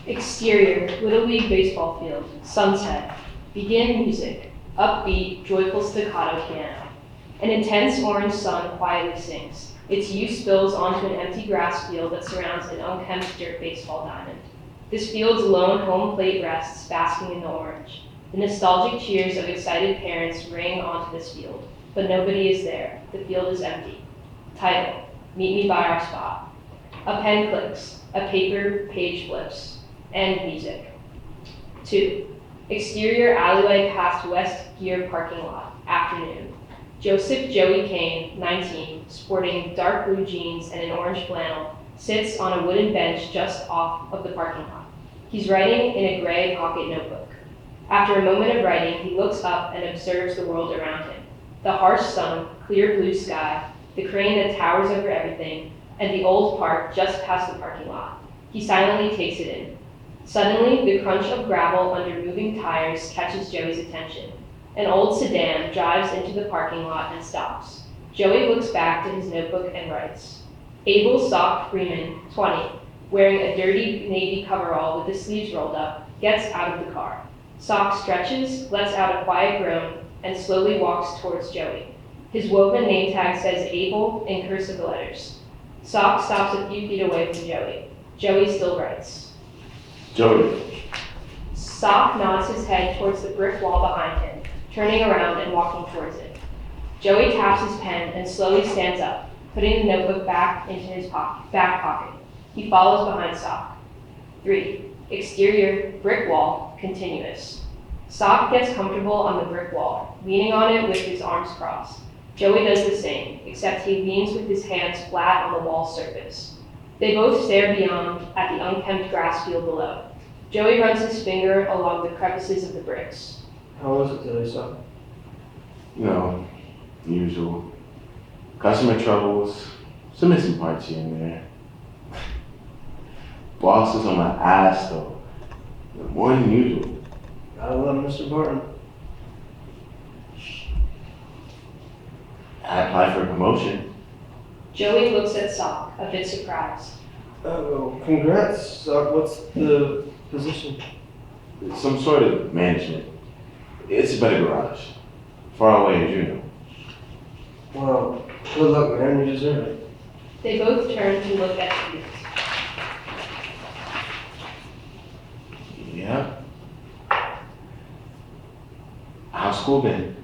Exterior, Little League baseball field, sunset. Begin music, upbeat, joyful staccato piano. An intense orange sun quietly sings. Its hue spills onto an empty grass field that surrounds an unkempt dirt baseball diamond. This field's lone home plate rests, basking in the orange. The nostalgic cheers of excited parents ring onto this field, but nobody is there. The field is empty. Title, Meet Me by Our Spot. A pen clicks, a paper page flips. End music. 2. Exterior alleyway past West Gear parking lot, afternoon. Joseph Joey Kane, 19, sporting dark blue jeans and an orange flannel, sits on a wooden bench just off of the parking lot. He's writing in a gray pocket notebook. After a moment of writing, he looks up and observes the world around him. The harsh sun, clear blue sky, the crane that towers over everything, and the old park just past the parking lot. He silently takes it in. Suddenly, the crunch of gravel under moving tires catches Joey's attention. An old sedan drives into the parking lot and stops. Joey looks back to his notebook and writes, Abel Freeman, 20, wearing a dirty navy coverall with the sleeves rolled up, gets out of the car. Sock stretches, lets out a quiet groan, and slowly walks towards Joey. His woven name tag says Abel in cursive letters. Sock stops a few feet away from Joey. Joey still writes. Joey. Sock nods his head towards the brick wall behind him, turning around and walking towards it. Joey taps his pen and slowly stands up, putting the notebook back into his back pocket. He follows behind Sock. 3. Exterior, brick wall, continuous. Sock gets comfortable on the brick wall, leaning on it with his arms crossed. Joey does the same, except he leans with his hands flat on the wall's surface. They both stare beyond at the unkempt grass field below. Joey runs his finger along the crevices of the bricks. How was it today, Sock? You know, usual. Customer troubles, some missing parts here and there. Boss is on my ass though. More than usual. Gotta love Mr. Barton. I applied for a promotion. Joey looks at Sock, a bit surprised. Oh, congrats, Sock. What's the position? Some sort of management. It's a better garage. Far away as you know. Well, good luck, man. You deserve it. They both turn to look at the field. Yeah. How's school been?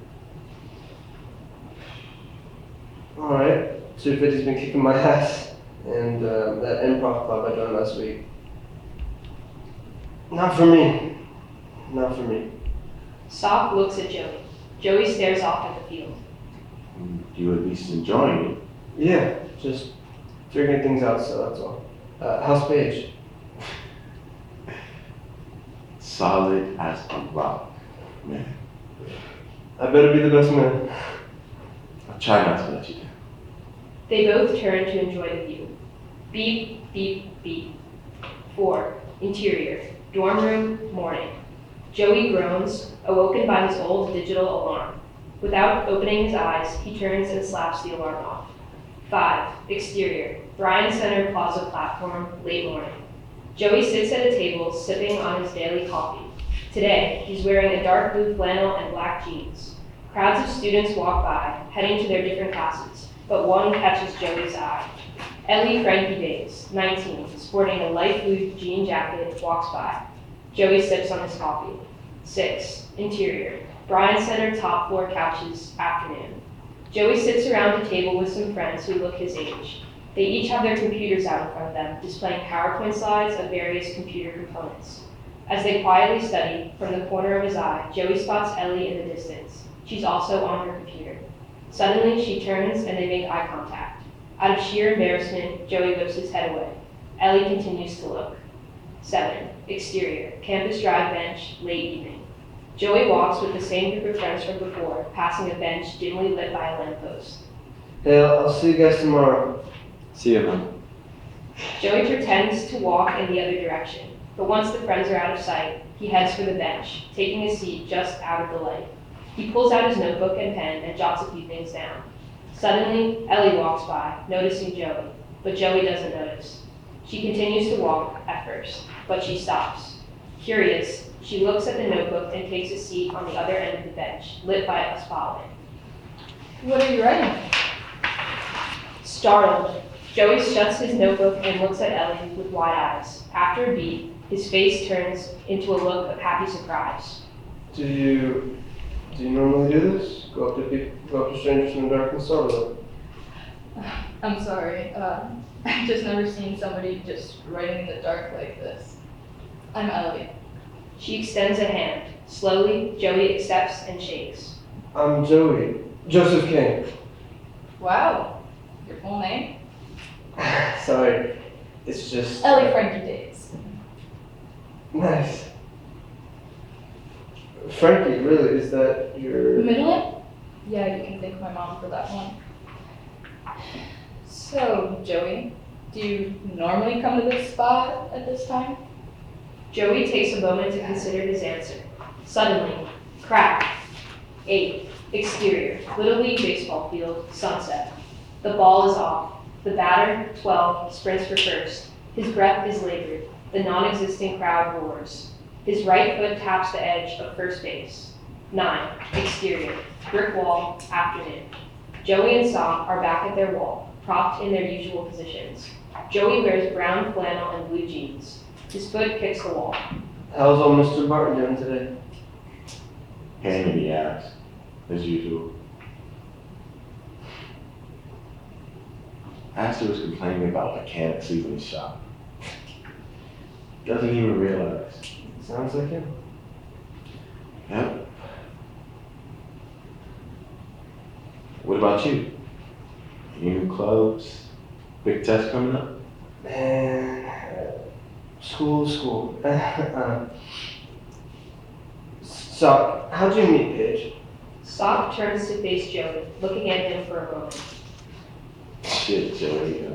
Alright. 250's been kicking my ass. And that improv club I joined last week. Not for me. Not for me. Sock looks at Joey. Joey stares off at the field. You at least enjoying it. Yeah, just figuring things out, so that's all. How's Paige? Solid as a rock, man. I better be the best man. I'll try not to let you down. They both turn to enjoy the view. Beep, beep, beep. 4. Interior, dorm room, morning. Joey groans, awoken by his old digital alarm. Without opening his eyes, he turns and slaps the alarm off. 5. Exterior, Bri'Yon Center Plaza platform, late morning. Joey sits at a table, sipping on his daily coffee. Today, he's wearing a dark blue flannel and black jeans. Crowds of students walk by, heading to their different classes, but one catches Joey's eye. Ellie Frankie Daze, 19, sporting a light blue jean jacket, walks by. Joey sips on his coffee. 6. Interior, Bri'Yon Center top floor couches, afternoon. Joey sits around a table with some friends who look his age. They each have their computers out in front of them, displaying PowerPoint slides of various computer components. As they quietly study, from the corner of his eye, Joey spots Ellie in the distance. She's also on her computer. Suddenly, she turns and they make eye contact. Out of sheer embarrassment, Joey whips his head away. Ellie continues to look. 7. Exterior, campus drive bench, late evening. Joey walks with the same group of friends from before, passing a bench dimly lit by a lamppost. Hey, I'll see you guys tomorrow. See you, man. Joey pretends to walk in the other direction, but once the friends are out of sight, he heads for the bench, taking a seat just out of the light. He pulls out his notebook and pen and jots a few things down. Suddenly, Ellie walks by, noticing Joey, but Joey doesn't notice. She continues to walk at first, but she stops. Curious, she looks at the notebook and takes a seat on the other end of the bench, lit by a spotlight. What are you writing? Startled, Joey shuts his notebook and looks at Ellie with wide eyes. After a beat, his face turns into a look of happy surprise. Do you normally do this? Go up to strangers in the dark and start with them? I'm sorry. I've just never seen somebody just writing in the dark like this. I'm Ellie. She extends a hand. Slowly, Joey accepts and shakes. I'm Joey. Joseph King. Wow. Your full name? Sorry, it's just... Ellie Frankie Daze. Nice. Frankie, really, is that your... Middle name? Yeah, you can thank my mom for that one. So, Joey, do you normally come to this spot at this time? Joey takes a moment to consider his answer. Suddenly, crack. 8. Exterior. Little League baseball field. Sunset. The ball is off. The batter, 12, sprints for first. His breath is labored. The non-existent crowd roars. His right foot taps the edge of first base. 9. Exterior. Brick wall. Afternoon. Joey and Sock are back at their wall, propped in their usual positions. Joey wears brown flannel and blue jeans. His foot kicks the wall. How's old Mr. Barton doing today? Pain in the ass, as usual. Astor was complaining about mechanics leaving his shop. Doesn't even realize. Sounds like him. Yep. What about you? Any new clubs? Big test coming up? Man, school. So, how'd you meet Paige? Sock turns to face Joey, looking at him for a moment. Shit, Joey.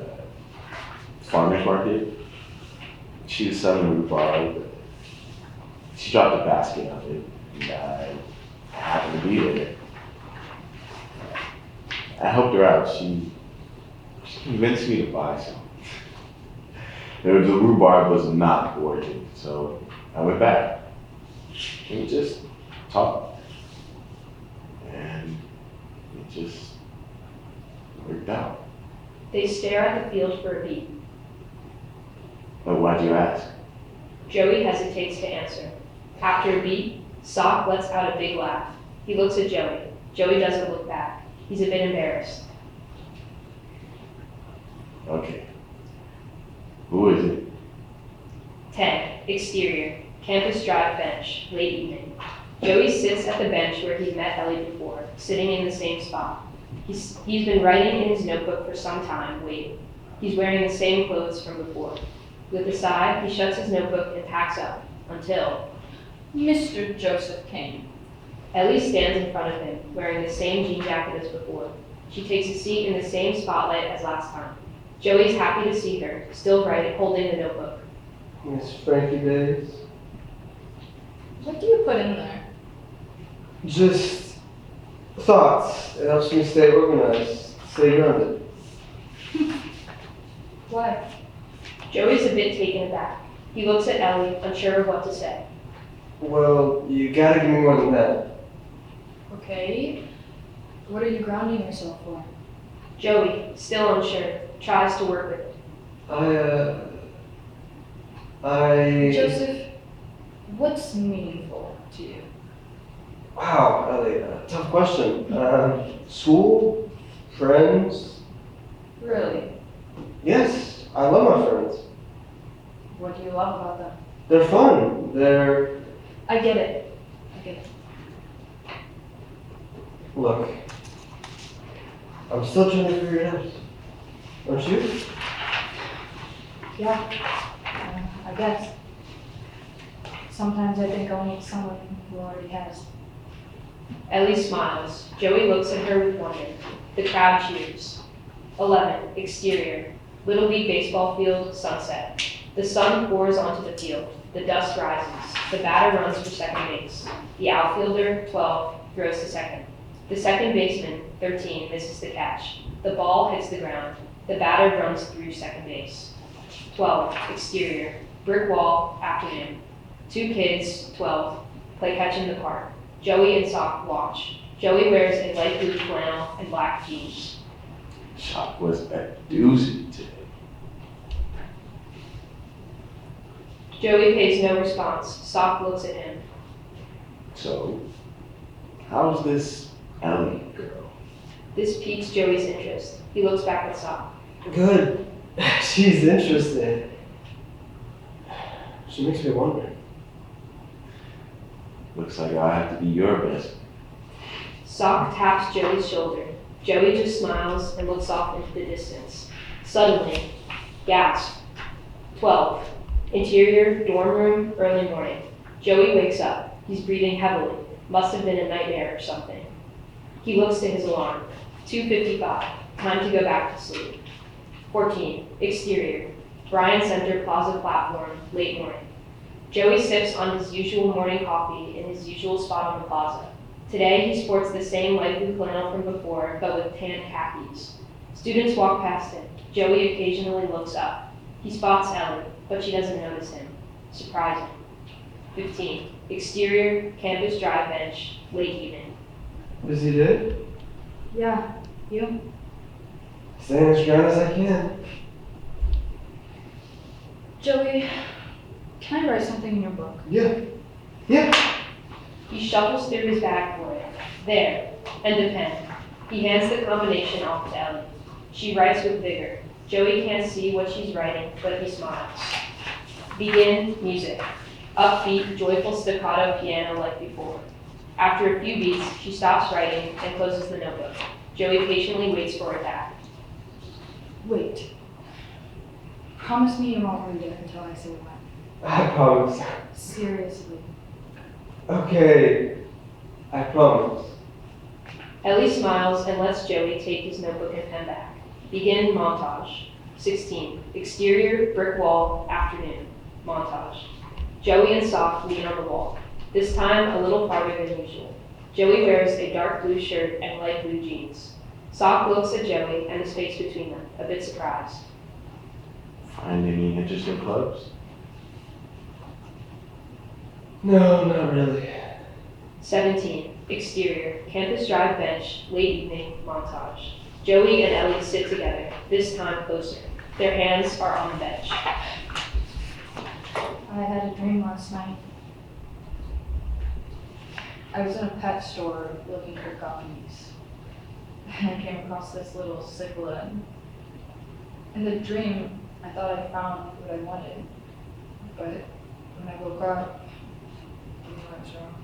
Farmer's market. She was selling rhubarb. She dropped a basket of it, and I happened to be there. I helped her out. She convinced me to buy some. The rhubarb was not working, so I went back. And we just talked. And it just worked out. They stare at the field for a beat. But why'd you ask? Joey hesitates to answer. After a beat, Sock lets out a big laugh. He looks at Joey. Joey doesn't look back. He's a bit embarrassed. Okay. Who is it? 10. Exterior. Campus drive bench. Late evening. Joey sits at the bench where he met Ellie before, sitting in the same spot. He's been writing in his notebook for some time, waiting. He's wearing the same clothes from before. With a sigh, he shuts his notebook and packs up, until... Mr. Joseph King. Ellie stands in front of him, wearing the same jean jacket as before. She takes a seat in the same spotlight as last time. Joey's happy to see her, still holding the notebook. Miss Frankie Daze? What do you put in there? Just thoughts. It helps me stay organized, stay grounded. Why? Joey's a bit taken aback. He looks at Ellie, unsure of what to say. Well, you gotta give me more than that. Okay. What are you grounding yourself for? Joey, still unsure, tries to work with it. Joseph, what's meaningful to you? Wow, Ellie, tough question. School? Friends? Really? Yes, I love my friends. What do you love about them? They're fun. I get it. Look, I'm still trying to figure it out. Aren't you? Yeah, I guess. Sometimes I think I'll meet someone who already has. Ellie smiles. Joey looks at her with wonder. The crowd cheers. 11. Exterior. Little League baseball field, sunset. The sun pours onto the field. The dust rises. The batter runs for second base. The outfielder, 12, throws to second. The second baseman, 13, misses the catch. The ball hits the ground. The batter runs through second base. 12. Exterior. Brick wall. Afternoon. 2 kids, 12, play catch in the park. Joey and Sock watch. Joey wears a light blue flannel and black jeans. Shop was a doozy today. Joey pays no response. Sock looks at him. So, how's this Ellie girl? This piques Joey's interest. He looks back at Sock. Good. She's interesting. She makes me wonder. Looks like I have to be your best. Sock taps Joey's shoulder. Joey just smiles and looks off into the distance. Suddenly, gasp. 12. Interior, dorm room, early morning. Joey wakes up. He's breathing heavily. Must have been a nightmare or something. He looks to his alarm. 2:55. Time to go back to sleep. 14. Exterior. Bri'Yon Center Plaza platform, late morning. Joey sips on his usual morning coffee in his usual spot on the plaza. Today, he sports the same light blue flannel from before, but with tan khakis. Students walk past him. Joey occasionally looks up. He spots Ellie, but she doesn't notice him. Surprising. 15. Exterior, campus drive bench, late evening. Is he dead? Yeah, you? Staying as ground as I can. Joey, can I write something in your book? Yeah. Yeah. He shuffles through his bag for it. There, and a pen. He hands the combination off to Ellie. She writes with vigor. Joey can't see what she's writing, but he smiles. Begin music. Upbeat, joyful staccato piano like before. After a few beats, she stops writing and closes the notebook. Joey patiently waits for it back. Wait. Promise me you won't read it until I say when. I promise. Seriously. Okay. I promise. Ellie smiles and lets Joey take his notebook and pen back. Begin montage. 16. Exterior, brick wall, afternoon. Montage. Joey and Sock lean on the wall. This time a little farther than usual. Joey wears a dark blue shirt and light blue jeans. Sock looks at Joey and the space between them, a bit surprised. Find any interesting clubs? No, not really. 17. Exterior, campus drive bench, late evening, montage. Joey and Ellie sit together, this time closer. Their hands are on the bench. I had a dream last night. I was in a pet store looking for guppies. And I came across this little cichlid. In the dream, I thought I found what I wanted. But when I woke up, I knew I was wrong.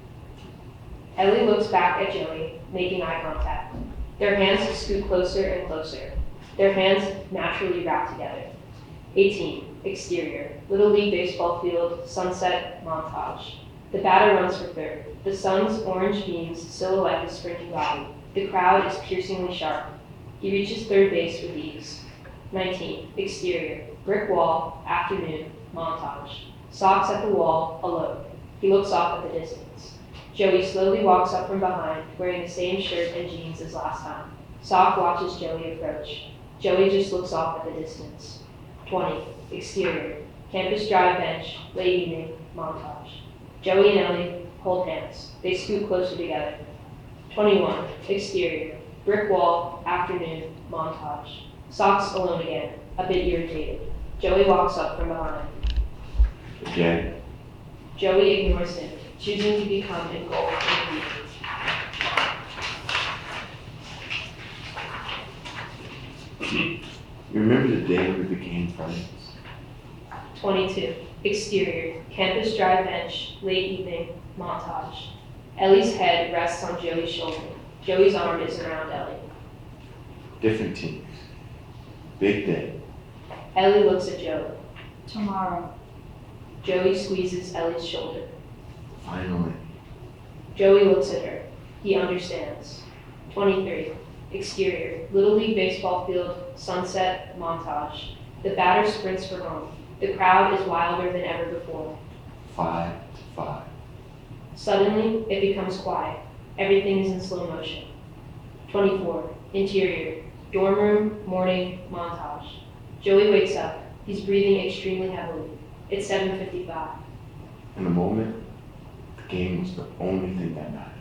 Ellie looks back at Joey, making eye contact. Their hands scoot closer and closer. Their hands naturally wrap together. 18. Exterior, Little League baseball field, sunset, montage. The batter runs for third. The sun's orange beams silhouette his sprinting body. The crowd is piercingly sharp. He reaches third base with ease. 19. Exterior, brick wall, afternoon, montage. Sock's at the wall, alone. He looks off at the distance. Joey slowly walks up from behind, wearing the same shirt and jeans as last time. Sock watches Joey approach. Joey just looks off at the distance. 20. Exterior, campus drive bench, late evening, montage. Joey and Ellie hold hands. They scoot closer together. 21. Exterior, brick wall, afternoon, montage. Sock's alone again, a bit irritated. Joey walks up from behind. Again. Joey ignores him, choosing to become engulfed in the You remember the day we became friends? 22. Exterior, campus drive bench, late evening, montage. Ellie's head rests on Joey's shoulder. Joey's arm is around Ellie. Different teams. Big day. Ellie looks at Joey. Tomorrow. Joey squeezes Ellie's shoulder. Finally. Joey looks at her. He understands. 23. Exterior, Little League baseball field, sunset, montage. The batter sprints for home. The crowd is wilder than ever before. 5-5. Suddenly, it becomes quiet. Everything is in slow motion. 24. Interior, dorm room, morning, montage. Joey wakes up. He's breathing extremely heavily. It's 7:55. In the moment, the game was the only thing that mattered.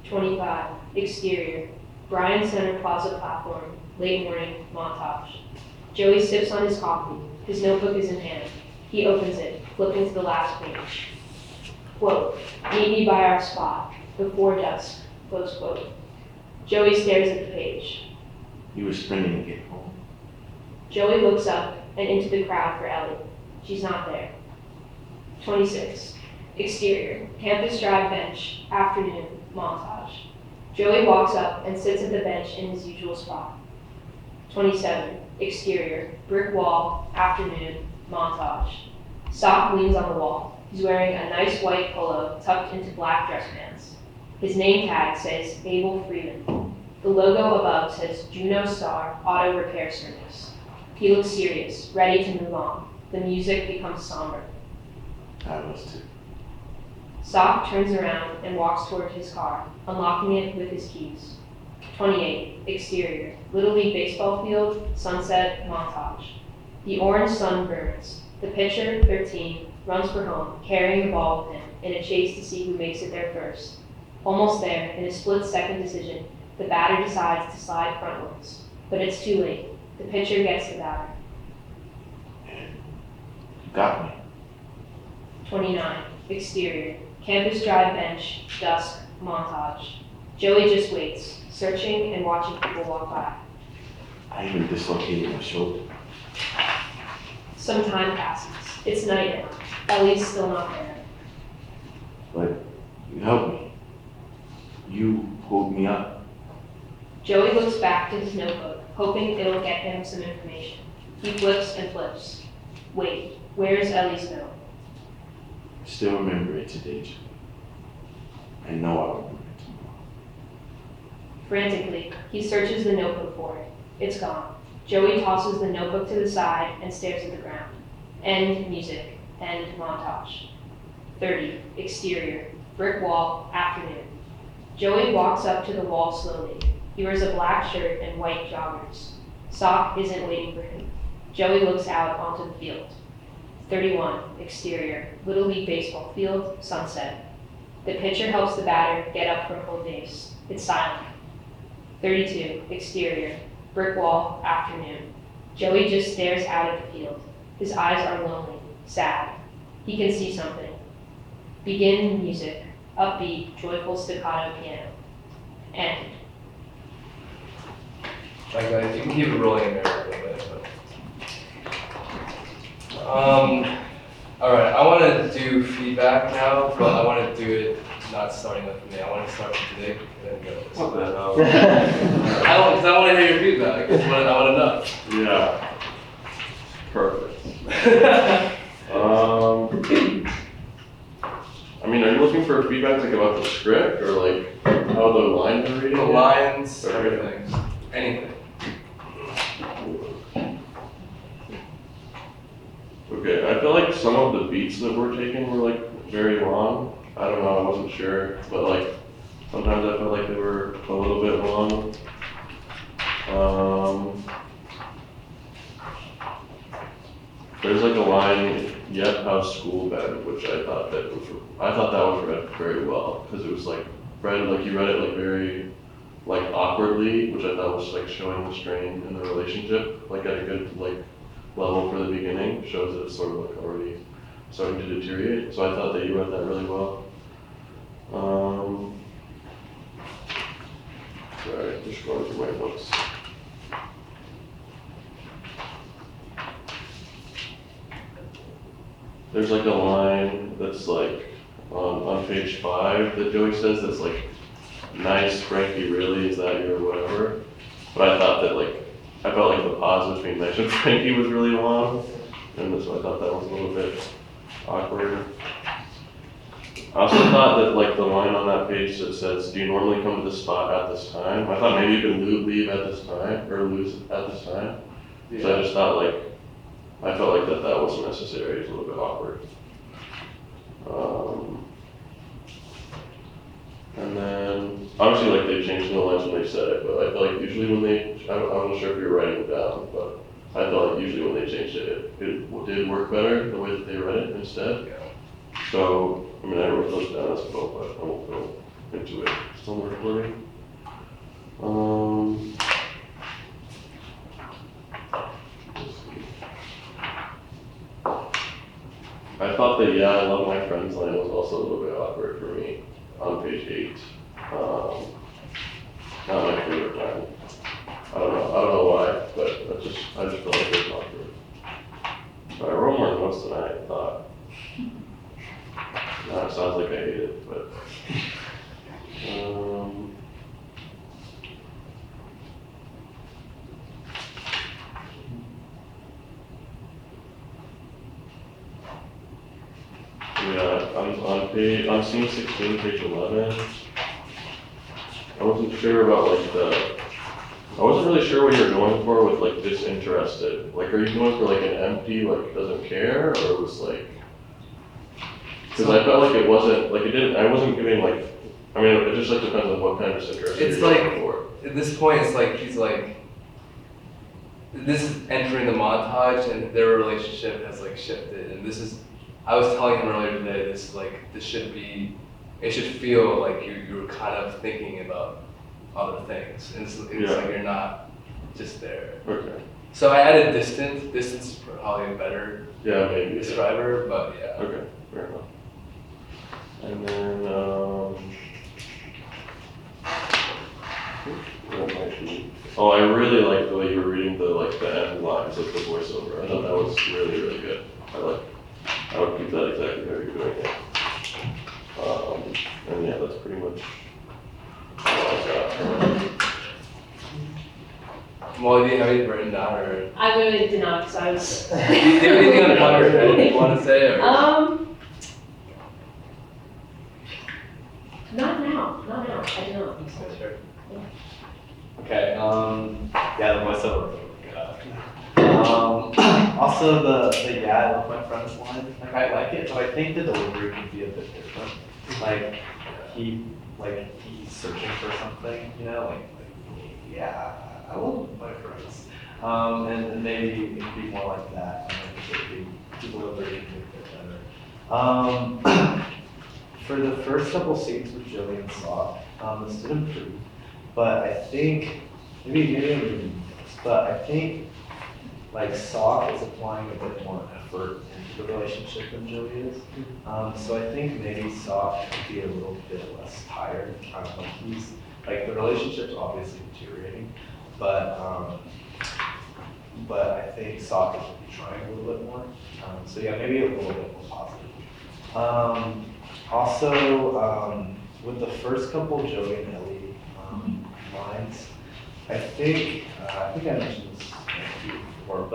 25. Exterior. Bri'Yon Center Plaza platform. Late morning montage. Joey sips on his coffee. His notebook is in hand. He opens it, flipping to the last page. Quote, meet me by our spot, before dusk, close quote. Joey stares at the page. He was sprinting to get home. Joey looks up and into the crowd for Ellie. She's not there. 26. Exterior. Campus drive bench. Afternoon. Montage. Joey walks up and sits at the bench in his usual spot. 27. Exterior. Brick wall. Afternoon. Montage. Sock leans on the wall. He's wearing a nice white polo tucked into black dress pants. His name tag says Abel Freeman. The logo above says Juno Star Auto Repair Service. He looks serious, ready to move on. The music becomes somber. I was too. Sock turns around and walks toward his car, unlocking it with his keys. 28. Exterior. Little League baseball field, sunset, montage. The orange sun burns. The pitcher, 13, runs for home, carrying the ball with him, in a chase to see who makes it there first. Almost there, in a split-second decision, the batter decides to slide frontwards. But it's too late. The pitcher gets the batter. You got me. 29. Exterior. Campus drive bench, dusk, montage. Joey just waits, searching and watching people walk by. I even dislocated my shoulder. Some time passes. It's night now. Ellie's still not there. But you helped me. You pulled me up. Joey looks back to his notebook, hoping it'll get him some information. He flips and flips. Wait, where's Ellie's note? I still remember it today, Joey. I know I'll remember it tomorrow. Frantically, he searches the notebook for it. It's gone. Joey tosses the notebook to the side and stares at the ground. End music. End montage. 30. Exterior. Brick wall. Afternoon. Joey walks up to the wall slowly. He wears a black shirt and white joggers. Sock isn't waiting for him. Joey looks out onto the field. 31. Exterior. Little League baseball field. Sunset. The pitcher helps the batter get up from home base. It's silent. 32. Exterior. Brick wall. Afternoon. Joey just stares out at the field. His eyes are lonely, sad. He can see something. Begin music. Upbeat, joyful staccato piano. End. Like guys, you can keep it rolling in there a little bit. But... Alright, I want to do feedback now, but I want to do it not starting with me. I want to start with Dick and then go. What the hell? Because I want to hear your feedback. I want to know. Yeah. Perfect. I mean, are you looking for feedback like about the script or like how the lines are reading? The lines, Okay. everything. Anything. Okay, I feel like some of the beats that we're taking were like very long. I don't know, I wasn't sure, but like sometimes I felt like they were a little bit long. There's like a line, yet how's school been, which I thought that was read very well, because it was like read, like you read it like very like awkwardly, which I thought was like showing the strain in the relationship, like at a good like level for the beginning, shows that it's sort of like already starting to deteriorate. So I thought that you read that really well. Sorry, just going through my notes. There's like a line that's like on page 5 that Joey says that's like, nice, Frankie, really, is that your whatever? But I thought that like, I felt like the pause between nice and Frankie was really long, and so I thought that was a little bit awkward. I also thought that like the line on that page that says, do you normally come to this spot at this time? I thought maybe you can leave at this time, or lose at this time. Yeah. So I just thought like, I felt like that wasn't necessary, it's a little bit awkward. And then, obviously like they changed the lines when they said it, but I feel like usually when they, I'm not sure if you're writing it down, but I felt like usually when they changed it, it did work better the way that they read it instead. Yeah. So, I mean, I wrote those down as well, but I won't go into it. Still in the recording. Let's see. I thought that, yeah, I love my friends line was also a little bit awkward for me on page 8. Not my favorite line. I don't know why, but I just felt like it was awkward. But I wrote more notes than I thought. Now it sounds like I hate it, but. Yeah, on scene 16, page 11. I wasn't sure about I wasn't really sure what you were going for with like disinterested. Like, are you going for like an empty, like doesn't care, or it was like? Because I felt like it wasn't like it didn't. I wasn't giving like. I mean, it just like depends on what kind of disinterested It's you're like going for. at this point, it's like he's like. This is entering the montage, and their relationship has like shifted, and this is. I was telling him earlier today. This should be. It should feel like you're kind of thinking about other things, and it's like you're not just there. Okay. So I added distant. Distance is probably a better maybe describer, but yeah. Okay, fair enough. And then oh, I really like the way you were reading the end lines, like the voiceover. I thought that was really, really good. I would keep that exactly how you're doing it. And yeah, that's pretty much all I got. Molly, do you have anything written down, or I literally did not, because I was. do you have anything on the top of your head you want to say? Or? Not now. I do not. Sure. Okay, yeah, the voiceover. Also the yeah, I love my friend's line. Like I like it, but I think the delivery could be a bit different. Like he's searching for something, you know, like yeah, I love my friends. And maybe it could be more like that. And it could be delivery could be a bit better. For the first couple scenes with Joey and Saw, this did improve. But I think, maybe I'm reading this, but I think like Sock is applying a bit more effort into the relationship than Joey is. So I think maybe Sock could be a little bit less tired. Like he's, like the relationship's obviously deteriorating, but I think Sock is trying a little bit more. So yeah, maybe a little bit more positive. Also, with the first couple Joey and Ellie lines, I think I mentioned this before,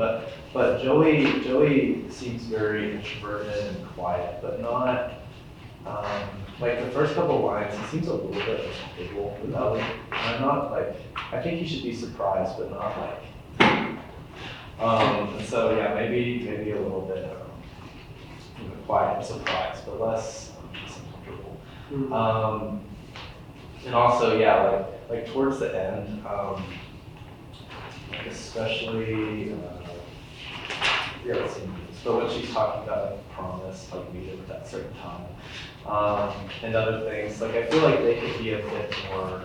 but Joey seems very introverted and quiet, but not like the first couple lines. He seems a little bit like Abel with Ellie. And I'm not like I think he should be surprised, but not like. And so yeah, maybe a little bit quiet and surprised, but less uncomfortable. And also, yeah, like towards the end, like especially, yeah, let's see, so when she's talking about like promise, like meet at that certain time, and other things, like I feel like they could be a bit more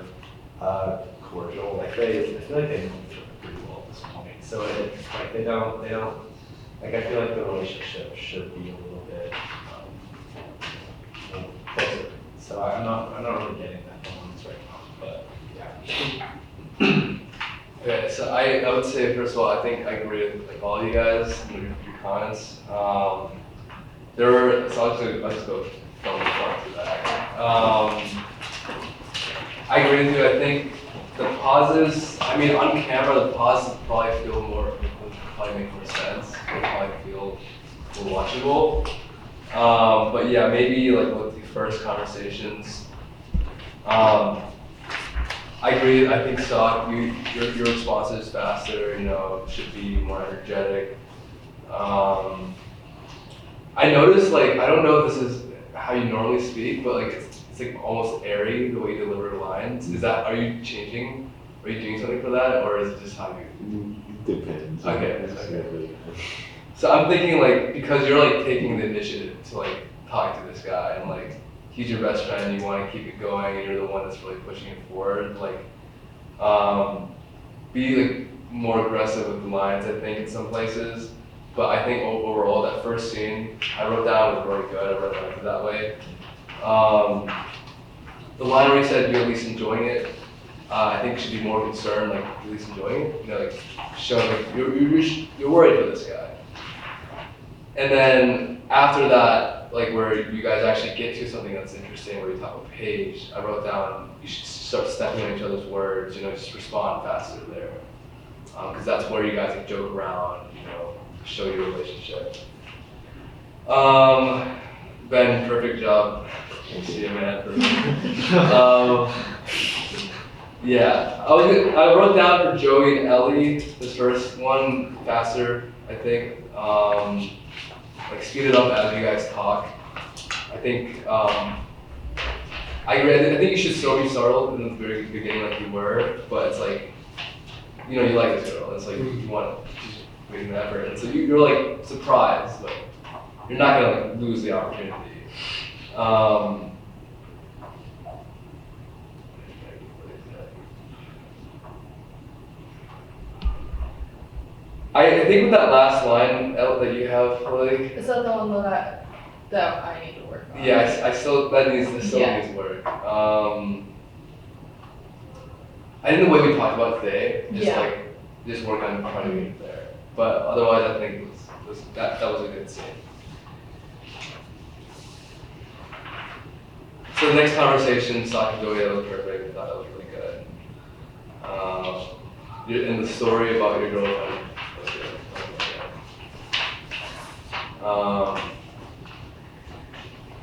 cordial. Like I feel like they know each other pretty well at this point. So it's like they don't, like I feel like the relationship should be a little bit closer. So I'm not really getting that balance right now, but yeah. Okay, so I would say first of all, I think I agree with like all you guys and your comments. There were so I'll just go from the front to the back. I agree with you. I think the pauses. I mean, on camera, the pauses probably feel more. Would probably make more sense. Would probably feel more watchable. But yeah, maybe like with the first conversations. I agree. I think Stock, your response is faster. You know, should be more energetic. I noticed, like, I don't know if this is how you normally speak, but like it's like almost airy the way you deliver lines. Are you changing? Are you doing something for that, or is it just how you? Depends. Okay. So I'm thinking like, because you're like taking the initiative to like talk to this guy and like, he's your best friend, you want to keep it going and you're the one that's really pushing it forward, like, be like more aggressive with the lines, I think, in some places. But I think overall, that first scene I wrote down was really good. I wrote it that way. The line where you said you're at least enjoying it, I think should be more concerned, like at least enjoying it. You know, like showing like you're worried for this guy. And then after that, like where you guys actually get to something that's interesting, where you talk about Paige, I wrote down you should start stepping on each other's words. You know, just respond faster there, because that's where you guys like joke around. You know, show your relationship. Ben, perfect job. See you, man. Yeah, I wrote down for Joey and Ellie, this first one, faster, I think. Like speed it up as you guys talk. I think, I think you should still be startled in the very beginning like you were, but it's like, you know, you like this girl, it's like you want to make an effort, and so you're like surprised, but you're not gonna like lose the opportunity. I think with that last line that you have, Lily. Is that the one that I need to work on? Yeah, I still needs work. I think the way we talked about today, just work on trying to get there. But otherwise, I think that was a good scene. So the next conversation, Saki Joey, that was perfect. I thought that was really good. And the story about your girlfriend.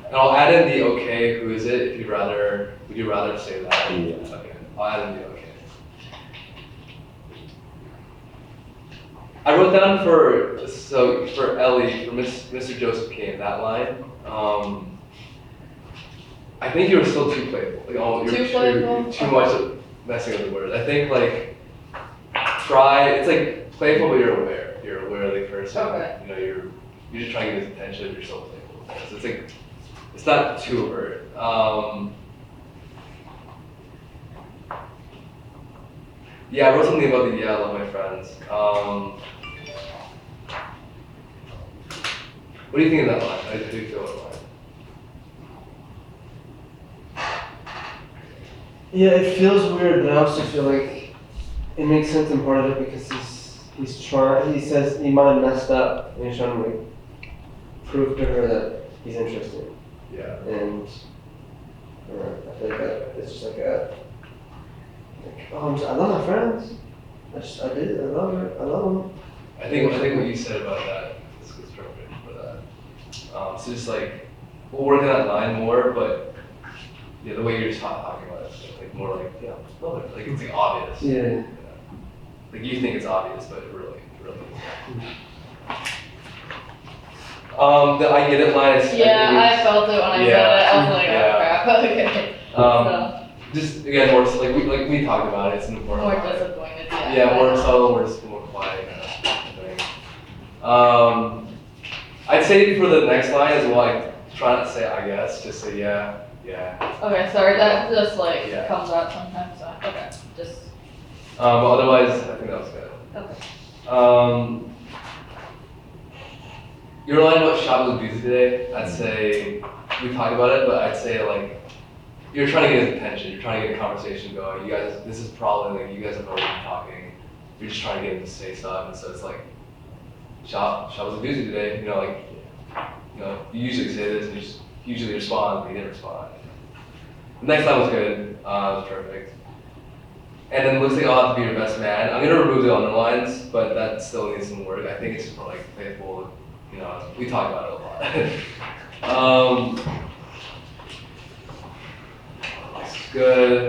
And I'll add in the okay, who is it, would you rather say that? Yeah. Okay, I'll add in the okay. I wrote down for Ellie, for Mr. Joseph King, that line, I think you were still too playful. Like, too much messing with the words. I think like, it's like playful, but you're aware of the person. Okay. You know, you're just trying to get his attention, but you're still playful. So it's like, it's not too overt. Yeah, I wrote something about I love my friends. What do you think of that line? How do you feel about that line? Yeah, it feels weird, but I also feel like it makes sense in part of it because he says he might have messed up and he's trying to like prove to her that he's interested. Yeah. And I feel like it's just like I love my friends. I love her. I love them. I think what you said about that is perfect for that. So just like, we'll work on that line more, but yeah, the way you're just talking about it, like more like, yeah, love it. Like it's like obvious. Yeah. You know? Like you think it's obvious, but it really isn't. The I get it line is. Yeah, I felt it when I said it. I was like, oh crap. Okay. Just again, more like we talked about it. It's more disappointed. Yeah, more subtle, more quiet kind of thing. I'd say for the next line as well, like try not to say I guess, just say yeah. Okay, sorry, that just Yeah. comes out sometimes. So okay, just. But otherwise, I think that was good. Okay. Your line about shop was busy today, I'd say, we talked about it, but I'd say like, you're trying to get his attention, you're trying to get a conversation going, you guys, this is probably like, you guys have already been talking, you're just trying to get him to say stuff, and so it's like, shop was busy today, you know, you usually say this, and you just usually respond, but you didn't respond. The next line was good, it was perfect. And then it looks like I'll have to be your best man. I'm gonna remove the underlines, but that still needs some work. I think it's just more like playful, you know, we talk about it a lot. This is good.